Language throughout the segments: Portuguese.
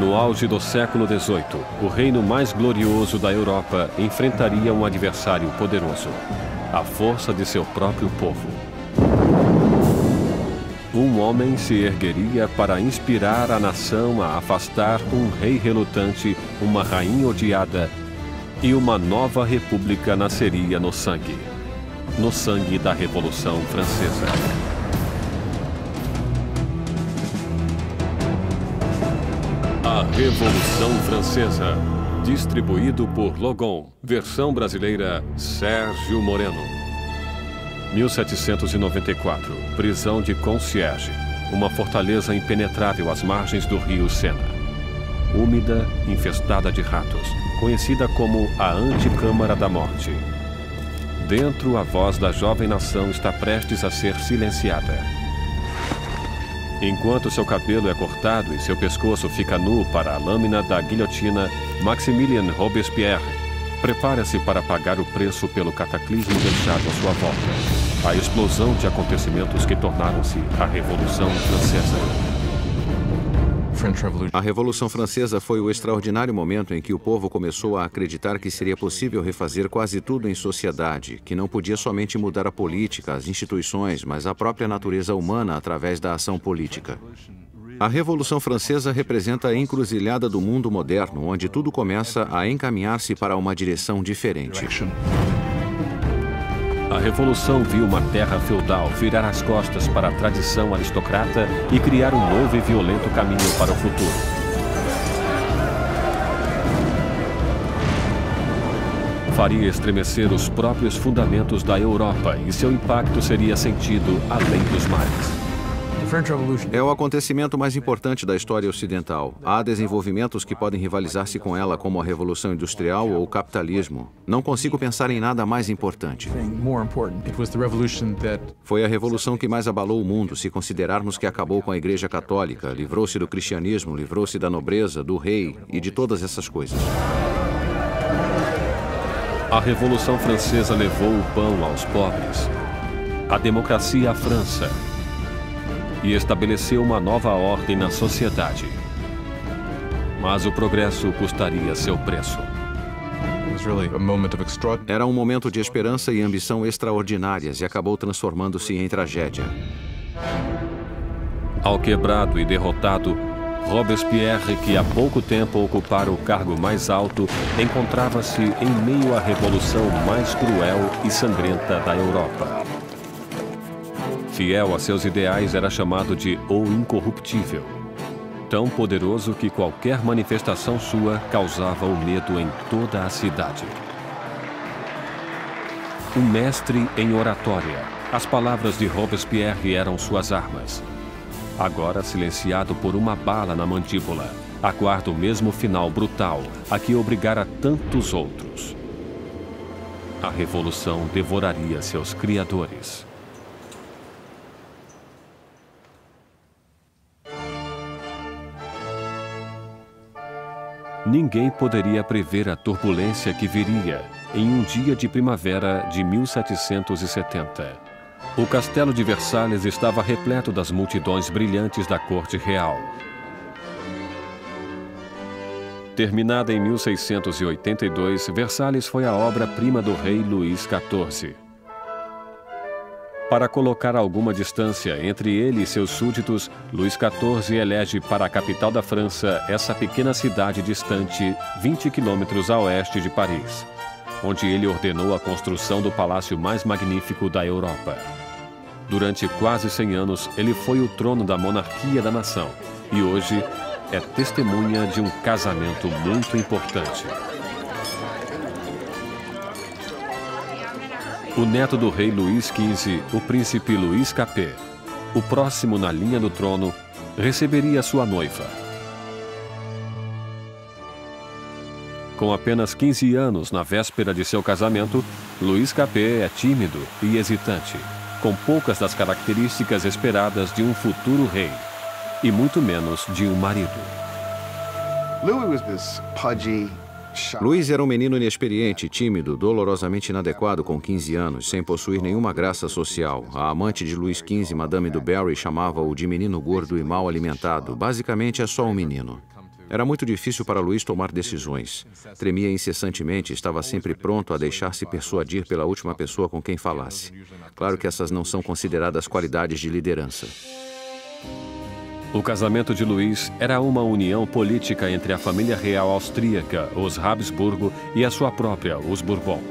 No auge do século XVIII, o reino mais glorioso da Europa enfrentaria um adversário poderoso, a força de seu próprio povo. Um homem se ergueria para inspirar a nação a afastar um rei relutante, uma rainha odiada, e uma nova república nasceria no sangue da Revolução Francesa. A Revolução Francesa, distribuído por Logon, versão brasileira Sérgio Moreno. 1794, prisão de Concierge, uma fortaleza impenetrável às margens do rio Sena. Úmida, infestada de ratos, conhecida como a Antecâmara da Morte. Dentro, a voz da jovem nação está prestes a ser silenciada. Enquanto seu cabelo é cortado e seu pescoço fica nu para a lâmina da guilhotina, Maximilien Robespierre prepara-se para pagar o preço pelo cataclismo deixado à sua volta. A explosão de acontecimentos que tornaram-se a Revolução Francesa. A Revolução Francesa foi o extraordinário momento em que o povo começou a acreditar que seria possível refazer quase tudo em sociedade, que não podia somente mudar a política, as instituições, mas a própria natureza humana através da ação política. A Revolução Francesa representa a encruzilhada do mundo moderno, onde tudo começa a encaminhar-se para uma direção diferente. A Revolução viu uma terra feudal virar as costas para a tradição aristocrata e criar um novo e violento caminho para o futuro. Faria estremecer os próprios fundamentos da Europa e seu impacto seria sentido além dos mares. É o acontecimento mais importante da história ocidental. Há desenvolvimentos que podem rivalizar-se com ela, como a Revolução Industrial ou o capitalismo. Não consigo pensar em nada mais importante. Foi a revolução que mais abalou o mundo, se considerarmos que acabou com a Igreja Católica, livrou-se do cristianismo, livrou-se da nobreza, do rei e de todas essas coisas. A Revolução Francesa levou o pão aos pobres, a democracia à França, e estabeleceu uma nova ordem na sociedade. Mas o progresso custaria seu preço. Era um momento de esperança e ambição extraordinárias e acabou transformando-se em tragédia. Alquebrado e derrotado, Robespierre, que há pouco tempo ocupara o cargo mais alto, encontrava-se em meio à revolução mais cruel e sangrenta da Europa. Fiel a seus ideais, era chamado de O Incorruptível. Tão poderoso que qualquer manifestação sua causava o medo em toda a cidade. Um mestre em oratória, as palavras de Robespierre eram suas armas. Agora silenciado por uma bala na mandíbula, aguarda o mesmo final brutal a que obrigara tantos outros. A revolução devoraria seus criadores. Ninguém poderia prever a turbulência que viria em um dia de primavera de 1770. O castelo de Versalhes estava repleto das multidões brilhantes da corte real. Terminada em 1682, Versalhes foi a obra-prima do rei Luís XIV. Para colocar alguma distância entre ele e seus súditos, Luís XIV elege para a capital da França essa pequena cidade distante 20 quilômetros a oeste de Paris, onde ele ordenou a construção do palácio mais magnífico da Europa. Durante quase 100 anos, ele foi o trono da monarquia da nação e hoje é testemunha de um casamento muito importante. O neto do rei Luís XV, o príncipe Luís Capet, o próximo na linha do trono, receberia sua noiva. Com apenas 15 anos na véspera de seu casamento, Luís Capet é tímido e hesitante, com poucas das características esperadas de um futuro rei, e muito menos de um marido. Luís era um menino inexperiente, tímido, dolorosamente inadequado com 15 anos, sem possuir nenhuma graça social. A amante de Luís XV, Madame du Barry, chamava-o de menino gordo e mal alimentado. Basicamente, é só um menino. Era muito difícil para Luís tomar decisões. Tremia incessantemente e estava sempre pronto a deixar-se persuadir pela última pessoa com quem falasse. Claro que essas não são consideradas qualidades de liderança. O casamento de Luís era uma união política entre a família real austríaca, os Habsburgo, e a sua própria, os Bourbon.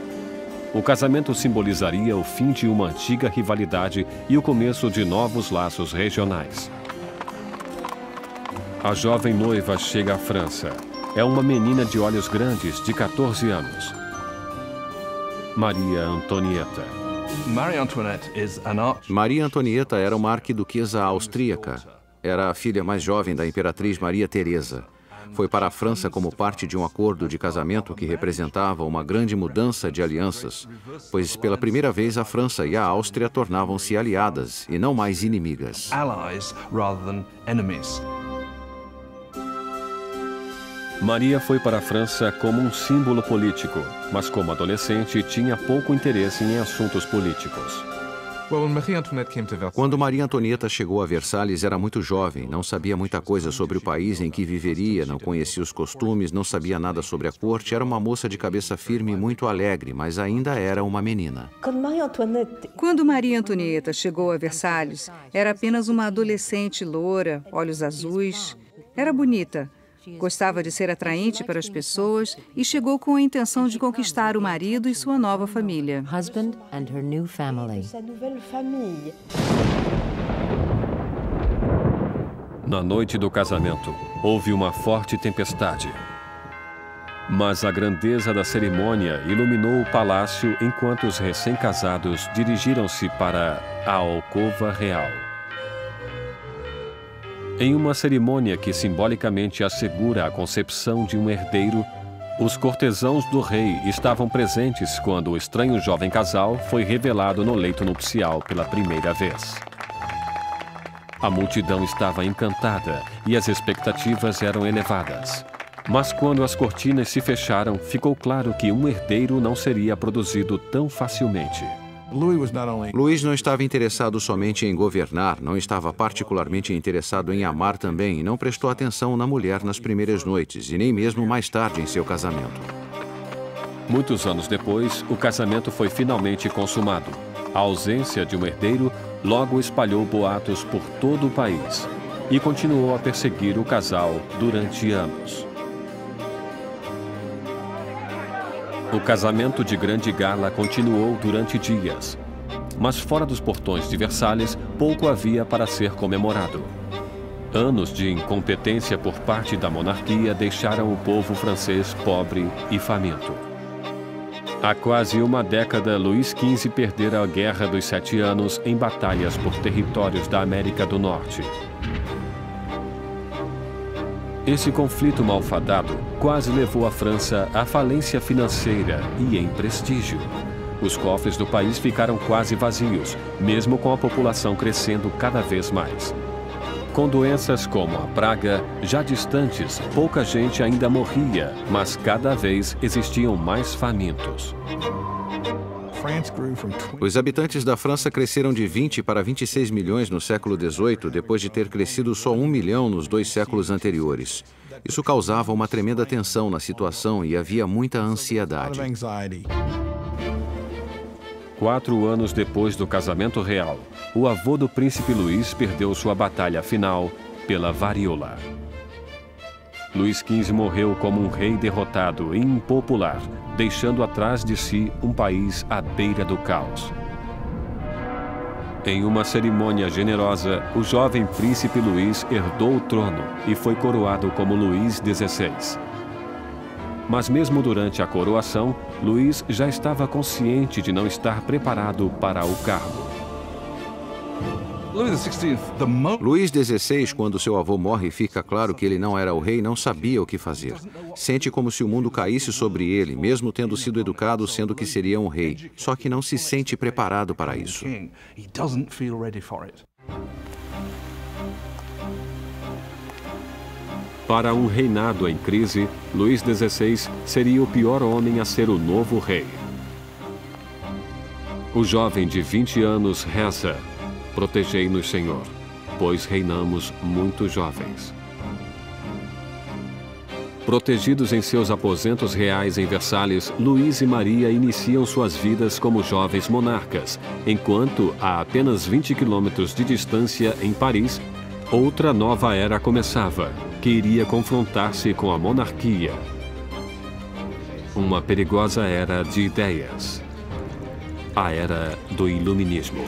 O casamento simbolizaria o fim de uma antiga rivalidade e o começo de novos laços regionais. A jovem noiva chega à França. É uma menina de olhos grandes, de 14 anos. Maria Antonieta. Maria Antonieta era uma arquiduquesa austríaca. Era a filha mais jovem da imperatriz Maria Teresa. Foi para a França como parte de um acordo de casamento que representava uma grande mudança de alianças, pois pela primeira vez a França e a Áustria tornavam-se aliadas e não mais inimigas. Maria foi para a França como um símbolo político, mas como adolescente tinha pouco interesse em assuntos políticos. Quando Maria Antonieta chegou a Versalhes, era muito jovem, não sabia muita coisa sobre o país em que viveria, não conhecia os costumes, não sabia nada sobre a corte, era uma moça de cabeça firme e muito alegre, mas ainda era uma menina. Quando Maria Antonieta chegou a Versalhes, era apenas uma adolescente loura, olhos azuis. Era bonita. Gostava de ser atraente para as pessoas e chegou com a intenção de conquistar o marido e sua nova família. Na noite do casamento, houve uma forte tempestade. Mas a grandeza da cerimônia iluminou o palácio enquanto os recém-casados dirigiram-se para a alcova real. Em uma cerimônia que simbolicamente assegura a concepção de um herdeiro, os cortesãos do rei estavam presentes quando o estranho jovem casal foi revelado no leito nupcial pela primeira vez. A multidão estava encantada e as expectativas eram elevadas. Mas quando as cortinas se fecharam, ficou claro que um herdeiro não seria produzido tão facilmente. Luís não estava interessado somente em governar, não estava particularmente interessado em amar também e não prestou atenção na mulher nas primeiras noites e nem mesmo mais tarde em seu casamento. Muitos anos depois, o casamento foi finalmente consumado. A ausência de um herdeiro logo espalhou boatos por todo o país e continuou a perseguir o casal durante anos. O casamento de grande gala continuou durante dias, mas fora dos portões de Versalhes, pouco havia para ser comemorado. Anos de incompetência por parte da monarquia deixaram o povo francês pobre e faminto. Há quase uma década, Luís XV perdera a Guerra dos 7 Anos em batalhas por territórios da América do Norte. Esse conflito malfadado quase levou a França à falência financeira e em prestígio. Os cofres do país ficaram quase vazios, mesmo com a população crescendo cada vez mais. Com doenças como a praga, já distantes, pouca gente ainda morria, mas cada vez existiam mais famintos. Os habitantes da França cresceram de 20 para 26 milhões no século XVIII, depois de ter crescido só 1 milhão nos 2 séculos anteriores. Isso causava uma tremenda tensão na situação e havia muita ansiedade. 4 anos depois do casamento real, o avô do príncipe Luís perdeu sua batalha final pela varíola. Luís XV morreu como um rei derrotado e impopular, deixando atrás de si um país à beira do caos. Em uma cerimônia generosa, o jovem príncipe Luís herdou o trono e foi coroado como Luís XVI. Mas mesmo durante a coroação, Luís já estava consciente de não estar preparado para o cargo. Luís XVI, quando seu avô morre, fica claro que ele não era o rei, não sabia o que fazer. Sente como se o mundo caísse sobre ele, mesmo tendo sido educado sendo que seria um rei. Só que não se sente preparado para isso. Para um reinado em crise, Luís XVI seria o pior homem a ser o novo rei. O jovem de 20 anos reza: "Protegei-nos, Senhor, pois reinamos muito jovens." Protegidos em seus aposentos reais em Versalhes, Luís e Maria iniciam suas vidas como jovens monarcas, enquanto, a apenas 20 quilômetros de distância, em Paris, outra nova era começava, que iria confrontar-se com a monarquia. Uma perigosa era de ideias. A era do Iluminismo.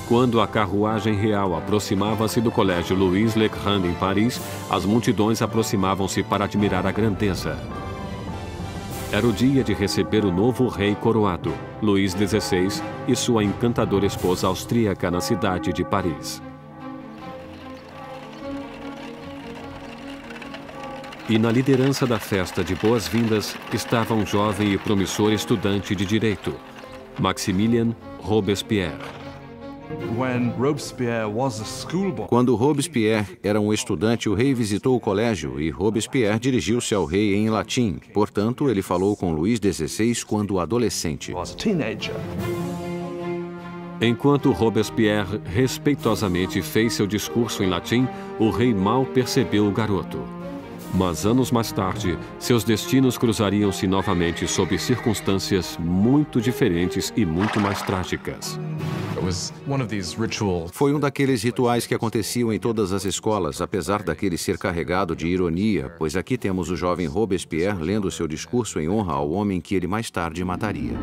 Quando a carruagem real aproximava-se do Colégio Louis Le Grand em Paris, as multidões aproximavam-se para admirar a grandeza. Era o dia de receber o novo rei coroado, Luís XVI, e sua encantadora esposa austríaca na cidade de Paris. E na liderança da festa de boas-vindas estava um jovem e promissor estudante de direito, Maximilien Robespierre. Quando Robespierre era um estudante, o rei visitou o colégio e Robespierre dirigiu-se ao rei em latim. Portanto, ele falou com Luís XVI quando adolescente. Enquanto Robespierre respeitosamente fez seu discurso em latim, o rei mal percebeu o garoto. Mas anos mais tarde, seus destinos cruzariam-se novamente sob circunstâncias muito diferentes e muito mais trágicas. Foi um daqueles rituais que aconteciam em todas as escolas, apesar daquele ser carregado de ironia, pois aqui temos o jovem Robespierre lendo seu discurso em honra ao homem que ele mais tarde mataria.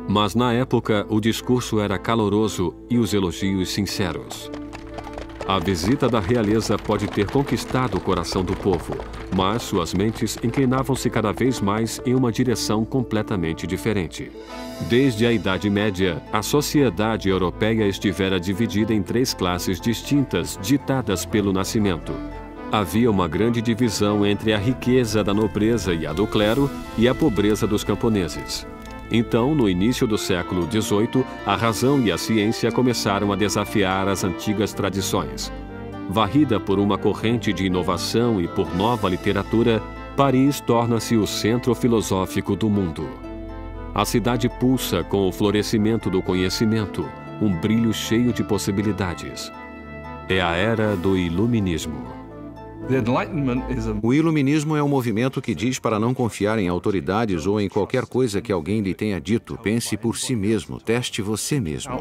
Mas na época, o discurso era caloroso e os elogios sinceros. A visita da realeza pode ter conquistado o coração do povo, mas suas mentes inclinavam-se cada vez mais em uma direção completamente diferente. Desde a Idade Média, a sociedade europeia estivera dividida em 3 classes distintas, ditadas pelo nascimento. Havia uma grande divisão entre a riqueza da nobreza e a do clero e a pobreza dos camponeses. Então, no início do século XVIII, a razão e a ciência começaram a desafiar as antigas tradições. Varrida por uma corrente de inovação e por nova literatura, Paris torna-se o centro filosófico do mundo. A cidade pulsa com o florescimento do conhecimento, um brilho cheio de possibilidades. É a era do Iluminismo. O iluminismo é um movimento que diz para não confiar em autoridades ou em qualquer coisa que alguém lhe tenha dito. Pense por si mesmo, teste você mesmo.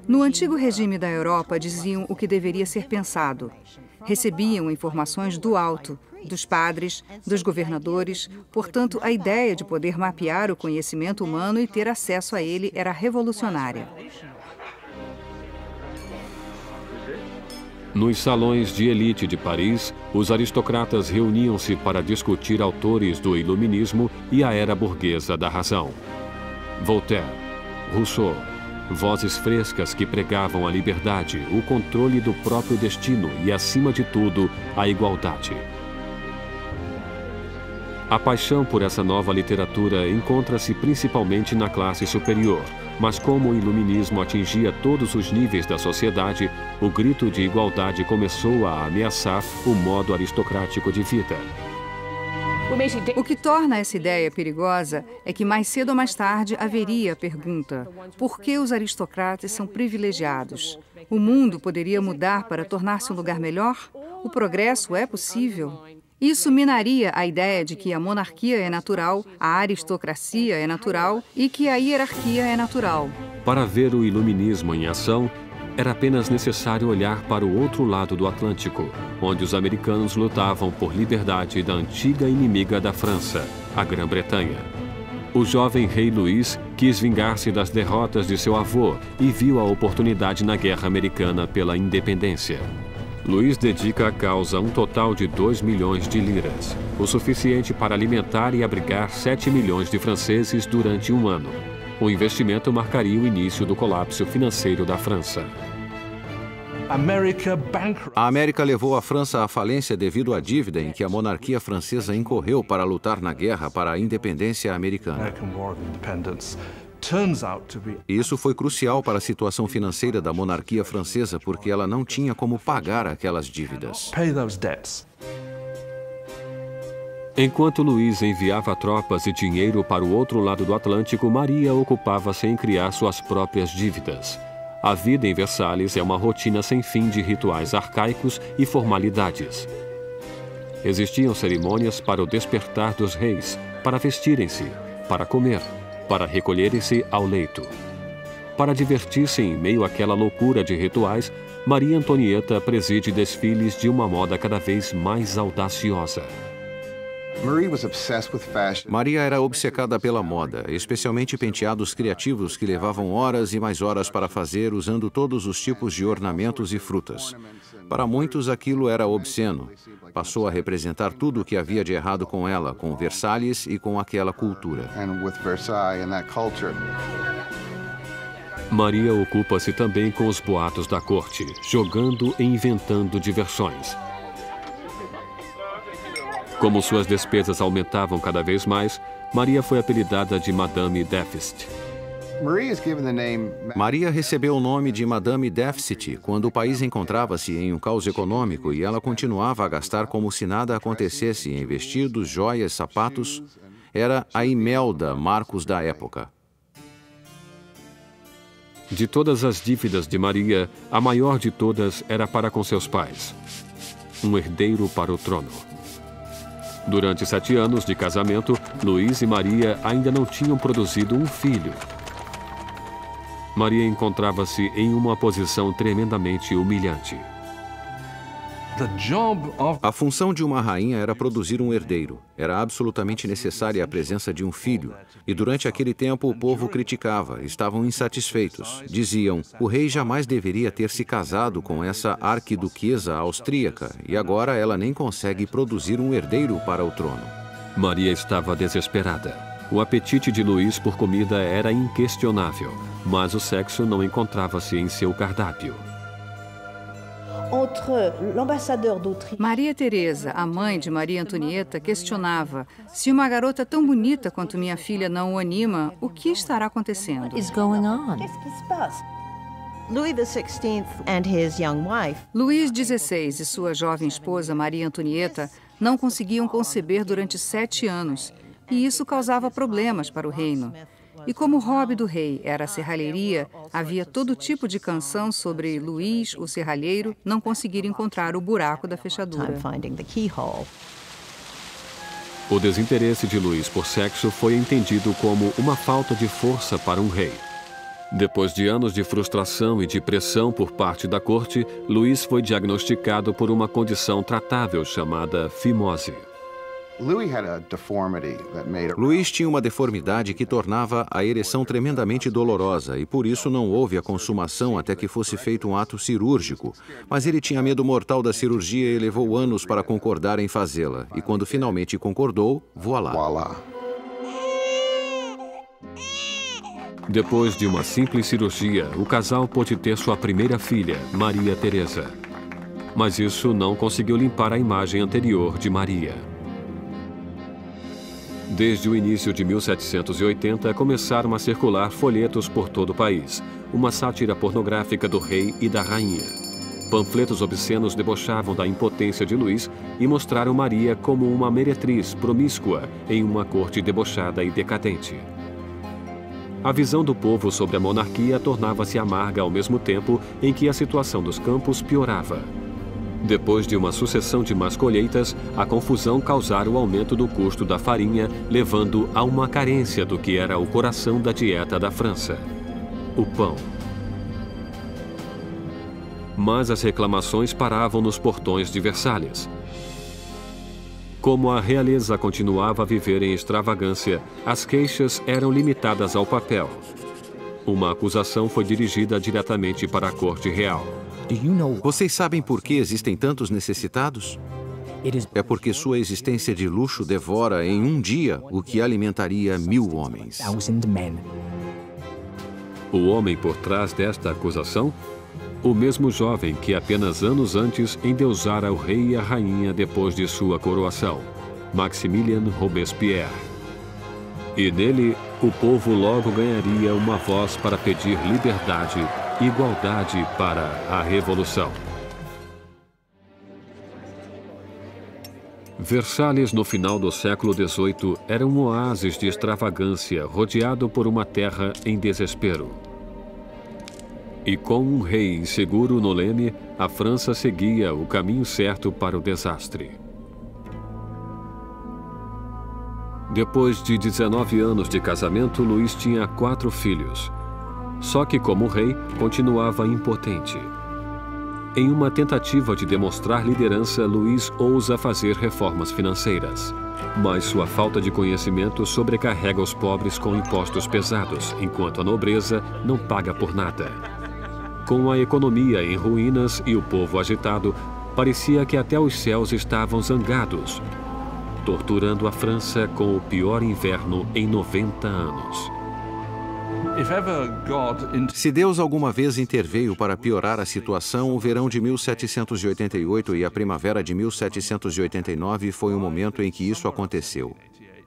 No antigo regime da Europa, diziam o que deveria ser pensado. Recebiam informações do alto, dos padres, dos governadores. Portanto, a ideia de poder mapear o conhecimento humano e ter acesso a ele era revolucionária. Nos salões de elite de Paris, os aristocratas reuniam-se para discutir autores do iluminismo e a era burguesa da razão. Voltaire, Rousseau, vozes frescas que pregavam a liberdade, o controle do próprio destino e, acima de tudo, a igualdade. A paixão por essa nova literatura encontra-se principalmente na classe superior, mas como o iluminismo atingia todos os níveis da sociedade, o grito de igualdade começou a ameaçar o modo aristocrático de vida. O que torna essa ideia perigosa é que mais cedo ou mais tarde haveria a pergunta: por que os aristocratas são privilegiados? O mundo poderia mudar para tornar-se um lugar melhor? O progresso é possível? Isso minaria a ideia de que a monarquia é natural, a aristocracia é natural e que a hierarquia é natural. Para ver o iluminismo em ação, era apenas necessário olhar para o outro lado do Atlântico, onde os americanos lutavam por liberdade da antiga inimiga da França, a Grã-Bretanha. O jovem rei Luís quis vingar-se das derrotas de seu avô e viu a oportunidade na Guerra Americana pela Independência. Luís dedica à causa um total de 2 milhões de liras, o suficiente para alimentar e abrigar 7 milhões de franceses durante um ano. O investimento marcaria o início do colapso financeiro da França. A América levou a França à falência devido à dívida em que a monarquia francesa incorreu para lutar na guerra para a independência americana. Isso foi crucial para a situação financeira da monarquia francesa, porque ela não tinha como pagar aquelas dívidas. Enquanto Luís enviava tropas e dinheiro para o outro lado do Atlântico, Maria ocupava-se em criar suas próprias dívidas. A vida em Versalhes é uma rotina sem fim de rituais arcaicos e formalidades. Existiam cerimônias para o despertar dos reis, para vestirem-se, para comer, para recolherem-se ao leito. Para divertir-se em meio àquela loucura de rituais, Maria Antonieta preside desfiles de uma moda cada vez mais audaciosa. Maria era obcecada pela moda, especialmente penteados criativos que levavam horas e mais horas para fazer, usando todos os tipos de ornamentos e frutas. Para muitos, aquilo era obsceno. Passou a representar tudo o que havia de errado com ela, com Versalhes e com aquela cultura. Maria ocupa-se também com os boatos da corte, jogando e inventando diversões. Como suas despesas aumentavam cada vez mais, Maria foi apelidada de Madame Déficit. Maria recebeu o nome de Madame Déficit quando o país encontrava-se em um caos econômico e ela continuava a gastar como se nada acontecesse em vestidos, joias, sapatos. Era a Imelda Marcos da época. De todas as dívidas de Maria, a maior de todas era para com seus pais. Um herdeiro para o trono. Durante 7 anos de casamento, Luís e Maria ainda não tinham produzido um filho. Maria encontrava-se em uma posição tremendamente humilhante. A função de uma rainha era produzir um herdeiro. Era absolutamente necessária a presença de um filho. E durante aquele tempo o povo criticava, estavam insatisfeitos. Diziam, o rei jamais deveria ter se casado com essa arquiduquesa austríaca e agora ela nem consegue produzir um herdeiro para o trono. Maria estava desesperada. O apetite de Luís por comida era inquestionável, mas o sexo não encontrava-se em seu cardápio. Maria Teresa, a mãe de Maria Antonieta, questionava: se uma garota tão bonita quanto minha filha não o anima, o que estará acontecendo? Luís XVI e sua jovem esposa Maria Antonieta não conseguiam conceber durante 7 anos, e isso causava problemas para o reino. E como o hobby do rei era a serralheria, havia todo tipo de canção sobre Luís, o serralheiro, não conseguir encontrar o buraco da fechadura. O desinteresse de Luís por sexo foi entendido como uma falta de força para um rei. Depois de anos de frustração e de pressão por parte da corte, Luís foi diagnosticado por uma condição tratável chamada fimose. Luís tinha uma deformidade que tornava a ereção tremendamente dolorosa e por isso não houve a consumação até que fosse feito um ato cirúrgico. Mas ele tinha medo mortal da cirurgia e levou anos para concordar em fazê-la. E quando finalmente concordou, voilá. Depois de uma simples cirurgia, o casal pôde ter sua primeira filha, Maria Teresa. Mas isso não conseguiu limpar a imagem anterior de Maria. Desde o início de 1780, começaram a circular folhetos por todo o país, uma sátira pornográfica do rei e da rainha. Panfletos obscenos debochavam da impotência de Luís e mostraram Maria como uma meretriz promíscua em uma corte debochada e decadente. A visão do povo sobre a monarquia tornava-se amarga ao mesmo tempo em que a situação dos campos piorava. Depois de uma sucessão de más colheitas, a confusão causara o aumento do custo da farinha, levando a uma carência do que era o coração da dieta da França: o pão. Mas as reclamações paravam nos portões de Versalhes. Como a realeza continuava a viver em extravagância, as queixas eram limitadas ao papel. Uma acusação foi dirigida diretamente para a corte real. Vocês sabem por que existem tantos necessitados? É porque sua existência de luxo devora em um dia o que alimentaria 1000 homens. O homem por trás desta acusação? O mesmo jovem que apenas anos antes endeusara o rei e a rainha depois de sua coroação, Maximilien Robespierre. E nele, o povo logo ganharia uma voz para pedir liberdade e igualdade para a revolução. Versalhes, no final do século XVIII, era um oásis de extravagância rodeado por uma terra em desespero. E com um rei inseguro no leme, a França seguia o caminho certo para o desastre. Depois de 19 anos de casamento, Luís tinha 4 filhos. Só que, como rei, continuava impotente. Em uma tentativa de demonstrar liderança, Luís ousa fazer reformas financeiras. Mas sua falta de conhecimento sobrecarrega os pobres com impostos pesados, enquanto a nobreza não paga por nada. Com a economia em ruínas e o povo agitado, parecia que até os céus estavam zangados, torturando a França com o pior inverno em 90 anos. Se Deus alguma vez interveio para piorar a situação, o verão de 1788 e a primavera de 1789 foi o momento em que isso aconteceu.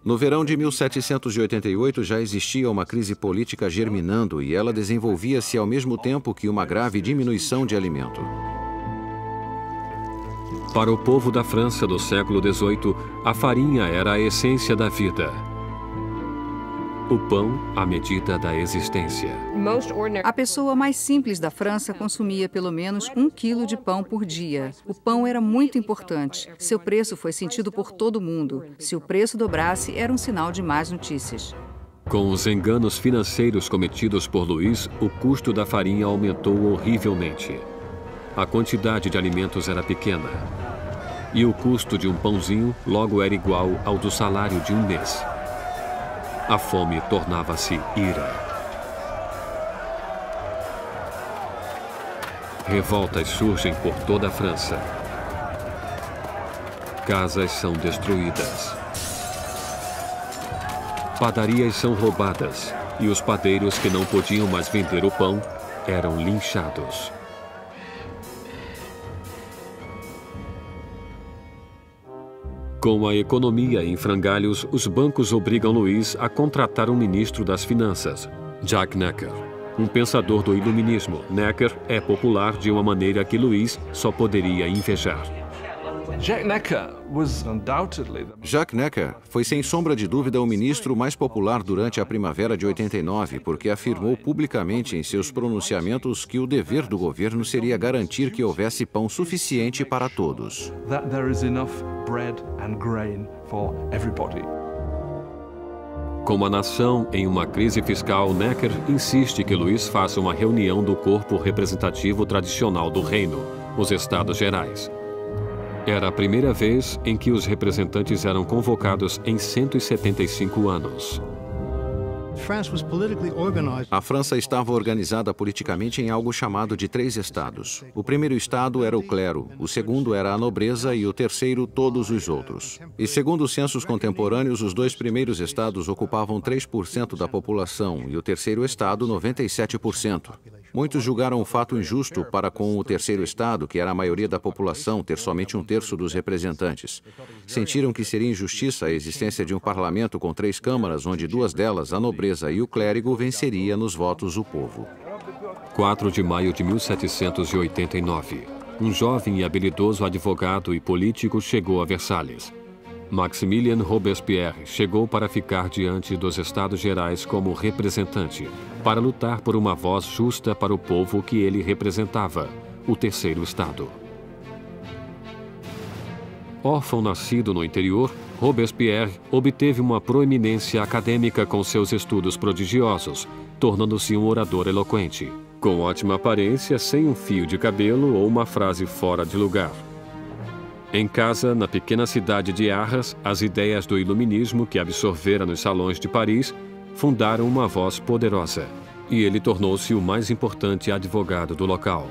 No verão de 1788 já existia uma crise política germinando e ela desenvolvia-se ao mesmo tempo que uma grave diminuição de alimento. Para o povo da França do século XVIII, a farinha era a essência da vida. O pão, a medida da existência. A pessoa mais simples da França consumia pelo menos 1 quilo de pão por dia. O pão era muito importante. Seu preço foi sentido por todo mundo. Se o preço dobrasse, era um sinal de más notícias. Com os enganos financeiros cometidos por Luís, o custo da farinha aumentou horrivelmente. A quantidade de alimentos era pequena. E o custo de um pãozinho logo era igual ao do salário de um mês. A fome tornava-se ira. Revoltas surgem por toda a França. Casas são destruídas. Padarias são roubadas e os padeiros que não podiam mais vender o pão eram linchados. Com a economia em frangalhos, os bancos obrigam Luís a contratar um ministro das finanças, Jacques Necker, um pensador do iluminismo. Necker é popular de uma maneira que Luís só poderia invejar. Jacques Necker foi sem sombra de dúvida o ministro mais popular durante a primavera de 89, porque afirmou publicamente em seus pronunciamentos que o dever do governo seria garantir que houvesse pão suficiente para todos. Com a nação em uma crise fiscal, Necker insiste que Luís faça uma reunião do corpo representativo tradicional do reino, os Estados Gerais. Era a primeira vez em que os representantes eram convocados em 175 anos. A França estava organizada politicamente em algo chamado de 3 estados. O primeiro estado era o clero, o segundo era a nobreza e o terceiro todos os outros. E segundo os censos contemporâneos, os 2 primeiros estados ocupavam 3% da população e o terceiro estado 97%. Muitos julgaram o fato injusto para com o terceiro estado, que era a maioria da população, ter somente 1/3 dos representantes. Sentiram que seria injustiça a existência de um parlamento com 3 câmaras, onde 2 delas, a nobreza e o clérigo, venceria nos votos o povo. 4 de maio de 1789. Um jovem e habilidoso advogado e político chegou a Versalhes. Maximilien Robespierre chegou para ficar diante dos Estados Gerais como representante, para lutar por uma voz justa para o povo que ele representava, o terceiro Estado. Órfão nascido no interior, Robespierre obteve uma proeminência acadêmica com seus estudos prodigiosos, tornando-se um orador eloquente, com ótima aparência, sem um fio de cabelo ou uma frase fora de lugar. Em casa, na pequena cidade de Arras, as ideias do iluminismo que absorvera nos salões de Paris fundaram uma voz poderosa, e ele tornou-se o mais importante advogado do local.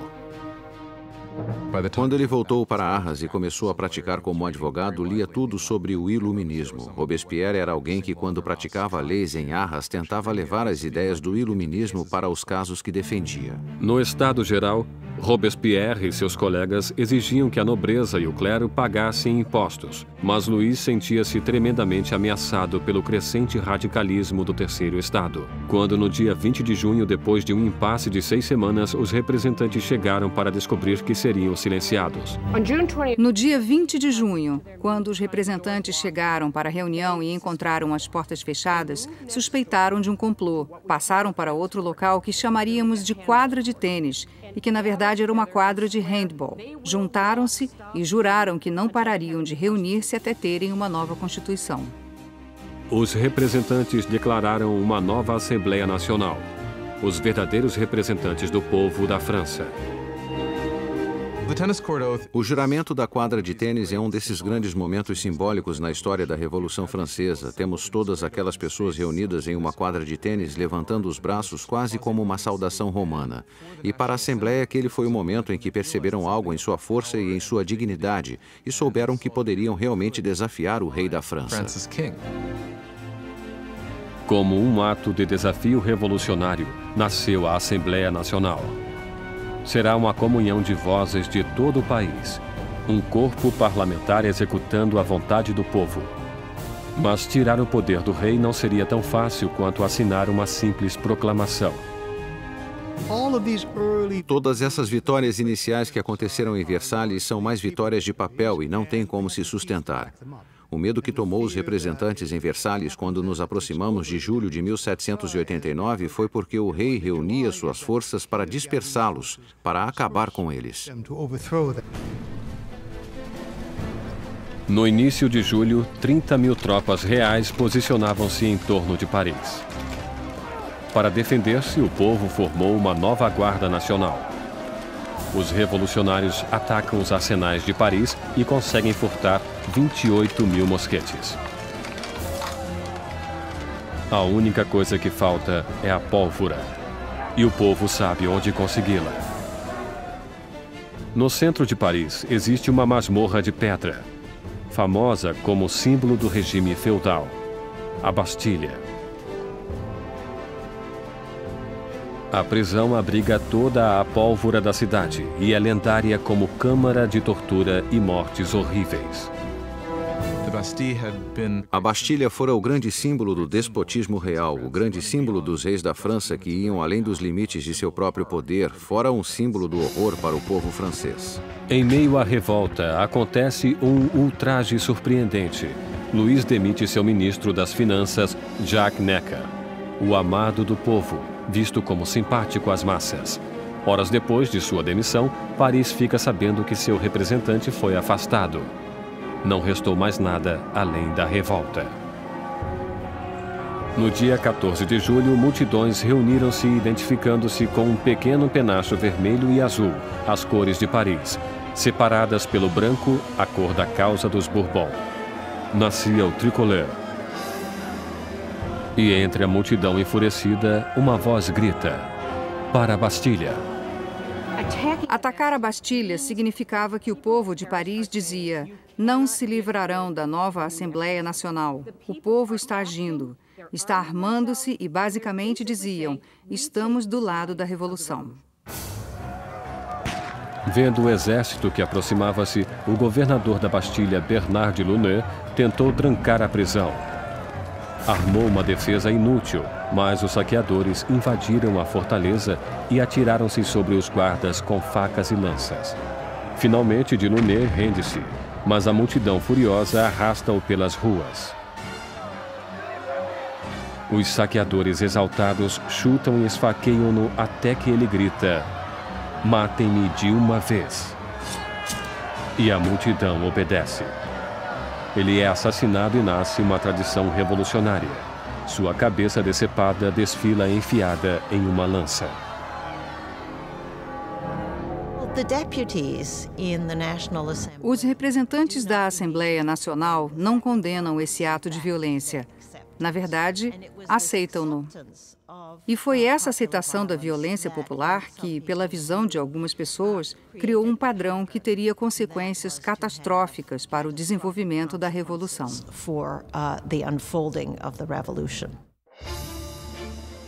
Quando ele voltou para Arras e começou a praticar como advogado, lia tudo sobre o iluminismo. Robespierre era alguém que, quando praticava leis em Arras, tentava levar as ideias do iluminismo para os casos que defendia. No Estado Geral, Robespierre e seus colegas exigiam que a nobreza e o clero pagassem impostos, mas Luís sentia-se tremendamente ameaçado pelo crescente radicalismo do Terceiro Estado. Quando, no dia 20 de junho, depois de um impasse de 6 semanas, os representantes chegaram para descobrir que seriam silenciados. No dia 20 de junho, quando os representantes chegaram para a reunião e encontraram as portas fechadas, suspeitaram de um complô. Passaram para outro local que chamaríamos de quadra de tênis e que, na verdade, era uma quadra de handball. Juntaram-se e juraram que não parariam de reunir-se até terem uma nova Constituição. Os representantes declararam uma nova Assembleia Nacional, os verdadeiros representantes do povo da França. O juramento da quadra de tênis é um desses grandes momentos simbólicos na história da Revolução Francesa. Temos todas aquelas pessoas reunidas em uma quadra de tênis levantando os braços quase como uma saudação romana. E para a Assembleia aquele foi o momento em que perceberam algo em sua força e em sua dignidade e souberam que poderiam realmente desafiar o rei da França. Como um ato de desafio revolucionário, nasceu a Assembleia Nacional. Será uma comunhão de vozes de todo o país, um corpo parlamentar executando a vontade do povo. Mas tirar o poder do rei não seria tão fácil quanto assinar uma simples proclamação. Todas essas vitórias iniciais que aconteceram em Versalhes são mais vitórias de papel e não têm como se sustentar. O medo que tomou os representantes em Versalhes quando nos aproximamos de julho de 1789 foi porque o rei reunia suas forças para dispersá-los, para acabar com eles. No início de julho, 30.000 tropas reais posicionavam-se em torno de Paris. Para defender-se, o povo formou uma nova Guarda Nacional. Os revolucionários atacam os arsenais de Paris e conseguem furtar 28.000 mosquetes. A única coisa que falta é a pólvora. E o povo sabe onde consegui-la. No centro de Paris existe uma masmorra de pedra, famosa como símbolo do regime feudal, a Bastilha. A prisão abriga toda a pólvora da cidade e é lendária como câmara de tortura e mortes horríveis. A Bastilha fora o grande símbolo do despotismo real, o grande símbolo dos reis da França que iam além dos limites de seu próprio poder, fora um símbolo do horror para o povo francês. Em meio à revolta, acontece um ultraje surpreendente. Luís demite seu ministro das Finanças, Jacques Necker, o amado do povo, visto como simpático às massas. Horas depois de sua demissão, Paris fica sabendo que seu representante foi afastado. Não restou mais nada além da revolta. No dia 14 de julho, multidões reuniram-se identificando-se com um pequeno penacho vermelho e azul, as cores de Paris, separadas pelo branco, a cor da causa dos Bourbon. Nascia o tricolor. E entre a multidão enfurecida, uma voz grita: para a Bastilha. Atacar a Bastilha significava que o povo de Paris dizia: não se livrarão da nova Assembleia Nacional. O povo está agindo, está armando-se e basicamente diziam: estamos do lado da revolução. Vendo o exército que aproximava-se, o governador da Bastilha, Bernard de Launay, tentou trancar a prisão. Armou uma defesa inútil, mas os saqueadores invadiram a fortaleza e atiraram-se sobre os guardas com facas e lanças. Finalmente, de Launay rende-se, mas a multidão furiosa arrasta-o pelas ruas. Os saqueadores exaltados chutam e esfaqueiam-no até que ele grita: matem-me de uma vez. E a multidão obedece. Ele é assassinado e nasce uma tradição revolucionária. Sua cabeça decepada desfila enfiada em uma lança. Os representantes da Assembleia Nacional não condenam esse ato de violência. Na verdade, aceitam-no. E foi essa aceitação da violência popular que, pela visão de algumas pessoas, criou um padrão que teria consequências catastróficas para o desenvolvimento da Revolução.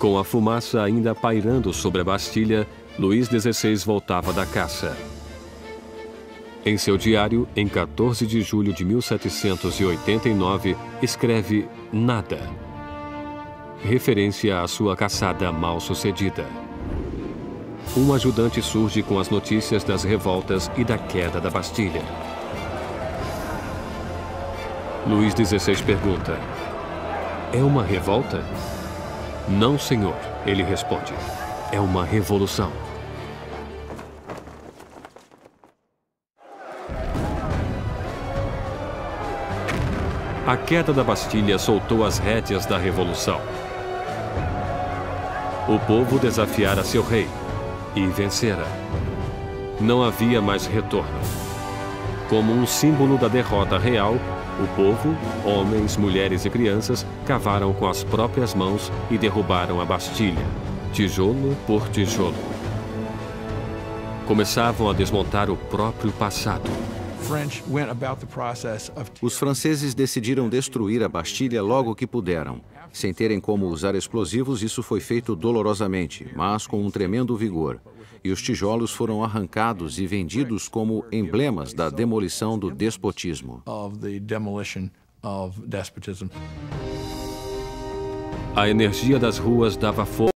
Com a fumaça ainda pairando sobre a Bastilha, Luís XVI voltava da caça. Em seu diário, em 14 de julho de 1789, escreve nada, referência à sua caçada mal sucedida. Um ajudante surge com as notícias das revoltas e da queda da Bastilha. Luís XVI pergunta: "É uma revolta?" "Não, senhor", ele responde. "É uma revolução." A queda da Bastilha soltou as rédeas da Revolução. O povo desafiara seu rei e vencera. Não havia mais retorno. Como um símbolo da derrota real, o povo, homens, mulheres e crianças, cavaram com as próprias mãos e derrubaram a Bastilha, tijolo por tijolo. Começavam a desmontar o próprio passado. Os franceses decidiram destruir a Bastilha logo que puderam. Sem terem como usar explosivos, isso foi feito dolorosamente, mas com um tremendo vigor. E os tijolos foram arrancados e vendidos como emblemas da demolição do despotismo. A energia das ruas dava força